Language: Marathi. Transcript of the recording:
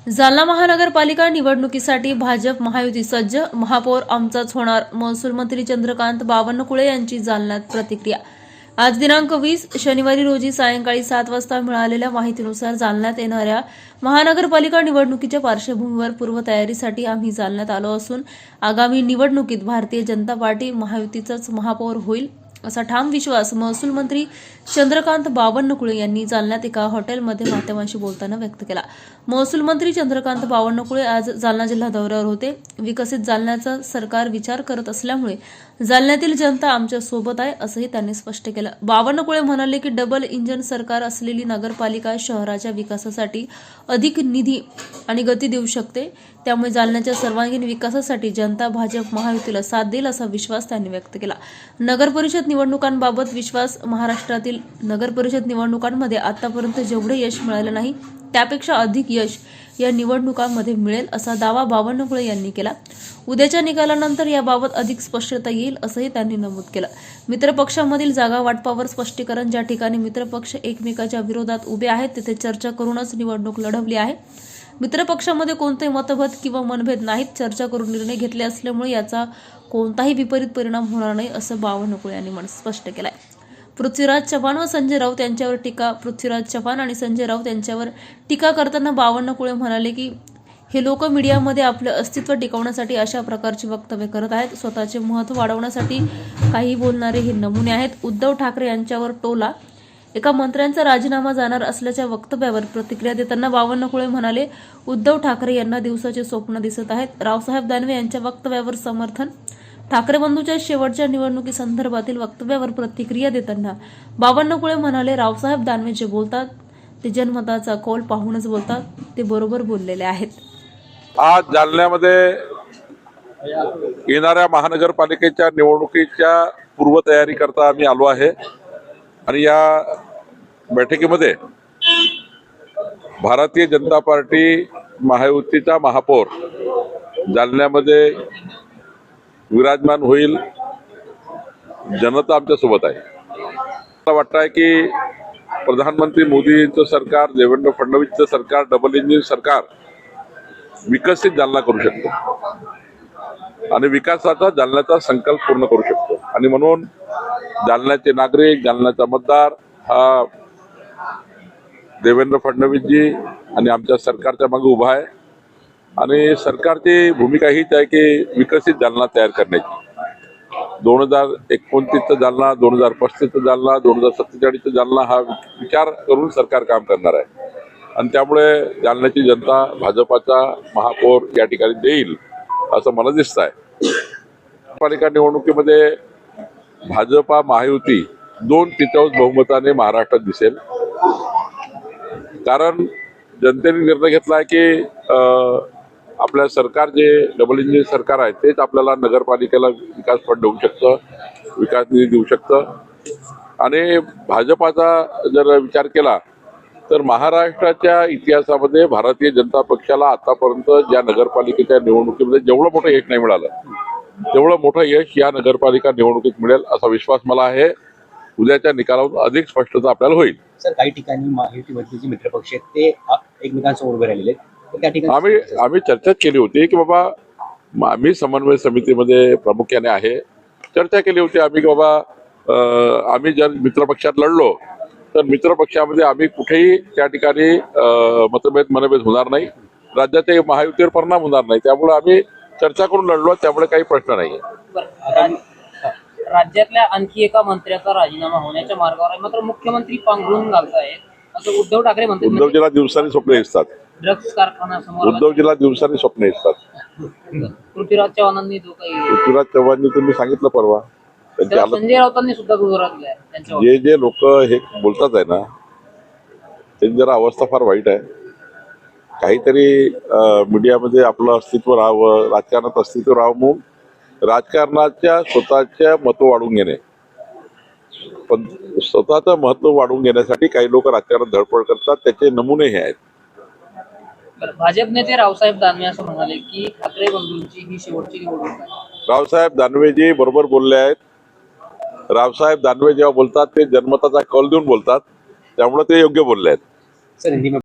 जालना महानगरपालिका निवडणुकीसाठी भाजप महायुती सज्ज, महापौर आमचाच होणार, महसूल मंत्री चंद्रकांत बावनकुळे यांची जालन्यात प्रतिक्रिया। आज दिनांक 20 शनिवारी रोजी सायंकाळी 7 वाजता मिळालेल्या माहितीनुसार जालन्यात येणाऱ्या महानगरपालिका निवडणुकीच्या पार्श्वभूमीवर पूर्वतयारीसाठी आम्ही जालन्यात आलो असून आगामी निवडणुकीत भारतीय जनता पार्टी महायुतीचाच महापौर होईल असा ठाम विश्वास महसूल मंत्री चंद्रकांत बावनकुळे यांनी जालन्यात एका हॉटेलमध्ये माध्यमांशी बोलताना व्यक्त केला। महसूल मंत्री चंद्रकांत बावनकुळे आज जालना जिल्हा दौऱ्यावर होते। विकसित जालन्याचा सरकार विचार करत असल्यामुळे जालन्यातील जनता आमच्या सोबत आहे असंही त्यांनी स्पष्ट केलं। बावनकुळे म्हणाले की डबल इंजिन सरकार असलेली नगरपालिका शहराच्या विकासासाठी अधिक निधी आणि गती देऊ शकते, त्यामुळे जालन्याच्या सर्वांगीण विकासासाठी जनता भाजप महायुतीला साथ देईल असा विश्वास त्यांनी व्यक्त केला। नगर परिषद निवडणुकांबाबत विश्वास महाराष्ट्रातील नगर परिषद निवडणुकांमध्ये आतापर्यंत जेवढे यश मिळाले नाही त्यापेक्षा अधिक यश या निवडणुकांमध्ये मिळेल असा दावा बावनकुळे यांनी केला। उद्याच्या निकालानंतर याबाबत अधिक स्पष्टता येईल असंही त्यांनी नमूद केलं। मित्रपक्षांमधील जागा वाटपावर स्पष्टीकरण, ज्या ठिकाणी मित्रपक्ष एकमेकाच्या विरोधात उभे आहेत तिथे चर्चा करूनच निवडणूक लढवली आहे। मित्रपक्षांमध्ये कोणतेही मतभेद किंवा मनभेद नाहीत, चर्चा करून निर्णय घेतले असल्यामुळे याचा कोणताही विपरीत परिणाम होणार नाही असं बावनकुळे यांनी स्पष्ट केलंय। पृथ्वीराज चव्हाण व संजय राऊत यांच्यावर टीका। पृथ्वीराज चव्हाण आणि संजय राऊत यांच्यावर टीका करताना बावनकुळे म्हणाले की हे लोक मीडियामध्ये आपलं अस्तित्व टिकवण्यासाठी अशा प्रकारची वक्तव्य करत आहेत। स्वतःचे महत्त्व वाढवण्यासाठी काही बोलणारे हे नमुने आहेत। उद्धव ठाकरे यांच्यावर टोला, एका मंत्र्यांचा राजीनामा जाणार असल्याच्या वक्तव्यावर प्रतिक्रिया देताना बावनकुळे म्हणाले, उद्धव ठाकरे यांना दिवसाचे स्वप्न दिसत आहेत। रावसाहेब दानवे यांच्या वक्तव्यावर समर्थन। ठाकरे बंधूंच्या शेवटच्या निवडणुकीसंदर्भातील वक्तव्यावर प्रतिक्रिया देताना बावनकुळे म्हणाले, रावसाहेब दानवे जे बोलतात ते जनमताचा कौल पाहूनच बोलतात, ते बरोबर बोललेले आहेत। आज जालन्यामध्ये येणाऱ्या महानगरपालिकेच्या निवडणुकीच्या पूर्वतयारी करता आम्ही आलो आहे आणि या बैठकीमध्ये भारतीय जनता पार्टी महायुतीचा महापौर जालन्यामध्ये विराजमान होईल। जनता आमच्या सोबत आहे। मला वाटतं की प्रधानमंत्री मोदींचं सरकार, देवेंद्र फडणवीसचं सरकार, डबल इंजिन सरकार विकसित जालना करू शकतो आणि विकासाचा जालन्याचा संकल्प पूर्ण करू शकतो आणि म्हणून जालन्याचे नागरिक, जालन्याचा मतदार हा देवेंद्र फडणवीसजी आणि आमच्या सरकारच्या मागे उभा आहे आणि सरकारची भूमिका हीच आहे की विकसित जालना तयार करण्याची। 2029चा जालना, 2035चा जालना, 2047चा जालना हा विचार करून सरकार काम करणार आहे आणि त्यामुळे जालन्याची जनता भाजपाचा महापौर या ठिकाणी देईल असं मला दिसत आहे। पालिका निवडणुकीमध्ये भाजपा महायुती 2/3 बहुमताने महाराष्ट्रात दिसेल, कारण जनतेने निर्णय घेतला आहे की आपल्या सरकार जे डबल इंजिन सरकार आहे तेच आपल्याला नगरपालिकेला विकास फंड देऊ शकतं, विकास निधी देऊ शकतं आणि भाजपाचा जर विचार केला तर महाराष्ट्राच्या इतिहासामध्ये भारतीय जनता पक्षाला आतापर्यंत ज्या नगरपालिकेच्या निवडणुकीमध्ये जेवढं मोठं यश नाही मिळालं तेवढं मोठं यश या नगरपालिका निवडणुकीत मिळेल असा विश्वास मला आहे। उद्याच्या निकालावर अधिक स्पष्टता आपल्याला होईल। सर, काही ठिकाणी महायुतीमधले जे मित्रपक्ष आहेत ते एकमेकांसमोर उभे राहिलेले आहेत, त्या ठिकाणी आम्ही चर्चा केली होती की बाबा आम्ही समन्वय समितीमध्ये प्रामुख्याने आहे, चर्चा केली होती आम्ही की बाबा आम्ही जर मित्रपक्षात लढलो तर मित्रपक्षामध्ये आम्ही कुठेही त्या ठिकाणी मनभेद होणार नाही, राज्याच्या महायुतीवर परिणाम होणार नाही, त्यामुळे आम्ही चर्चा करून लढलो, त्यामुळे काही प्रश्न नाही। राज्यातल्या आणखी एका मंत्र्याचा राजीनामा होण्याच्या मार्गावर आहे, मात्र मुख्यमंत्री पांघरून घालतायत असं उद्धव ठाकरे म्हणतात। उद्धवजीला दिवसांनी स्वप्न दिसतात, ड्रग्ज कारखान्यासमोर उद्धवजीला दिवसांनी स्वप्न दिसतात। पृथ्वीराज चव्हाणांनी जो काही पृथ्वीराज चव्हाणांनी तुम्ही सांगितलं परवा, संजय राऊतांनी सुद्धा दुजोरा दिलाय त्यांच्यावर। जे लोक हे बोलतात आहे ना त्यांची जरा अवस्था फार वाईट आहे। काहीतरी मीडियामध्ये आपलं अस्तित्व राहावं, राजकारणात अस्तित्व राहावं म्हणून राजकारणाच्या स्वतःच्या महत्व वाढवून घेणे, पण स्वतःचं महत्व वाढवून घेण्यासाठी काही लोक राजकारणात धडपड करतात, त्याचे नमुने हे आहेत। भाजप नेते रावसाहेब दानवे असं म्हणाले की ठाकरे बंधूंची ही शेवटची निवडणूक आहे। रावसाहेब दानवेजी बरोबर बोलले आहेत। रावसाहेब दानवे जेव्हा बोलतात ते जनमताचा कौल देऊन बोलतात, त्यामुळे ते योग्य बोलले आहेत। सर, हिंदी में